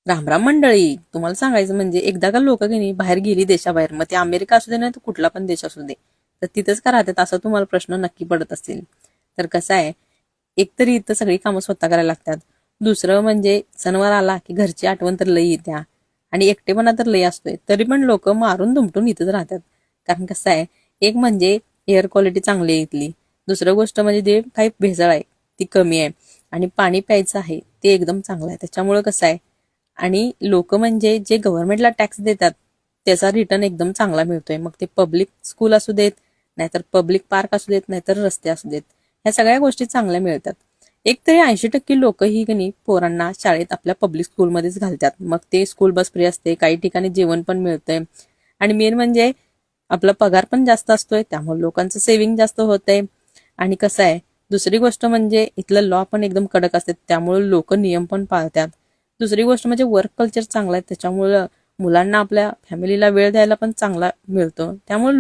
रामराम मंडळी, तुम्हाला सांगायचं म्हणजे एकदा का लोक की नाही बाहेर गेली देशाबाहेर, मग ते अमेरिका असू दे नाही तर कुठला पण देश असू दे, तर तिथंच का राहतात असं तुम्हाला प्रश्न नक्की पडत असतील. तर कसं आहे, एकतरी इथं सगळी कामं स्वतः करायला लागतात. दुसरं म्हणजे सणवार आला की घरची आठवण तर लई येत्या आणि एकटेपणा तर लई असतोय, तरी पण लोक मारून दुमटून इथंच राहतात. कारण कसं आहे, एक म्हणजे एअर क्वालिटी चांगली आहे इथली. दुसरं गोष्ट म्हणजे जे काही भेसळ आहे ती कमी आहे आणि पाणी प्यायचं आहे ते एकदम चांगलं आहे. त्याच्यामुळं कसं आहे, आणि लोक म्हणजे जे गव्हर्नमेंटला टॅक्स देतात त्याचा रिटर्न एकदम चांगला मिळतोय. मग ते पब्लिक स्कूल असू देत, नाहीतर पब्लिक पार्क असू देत, नाहीतर रस्ते असू देत, ह्या सगळ्या गोष्टी चांगल्या मिळतात. एक तरी 80% लोक ही कनी पोरांना शाळेत आपल्या पब्लिक स्कूलमध्येच घालतात. मग ते स्कूल बस फ्री असते, काही ठिकाणी जेवण पण मिळतंय आणि मेन म्हणजे आपला पगार पण जास्त असतोय, त्यामुळे लोकांचं सेव्हिंग जास्त होतंय. आणि कसं आहे, दुसरी गोष्ट म्हणजे इथलं लॉ पण एकदम कडक असते, त्यामुळे लोक नियम पण पाळतात. दुसरी गोष्ट म्हणजे वर्क कल्चर चांगला आहे, त्याच्यामुळं मुलांना आपल्या फॅमिलीला वेळ द्यायला पण चांगला मिळतो. त्यामुळे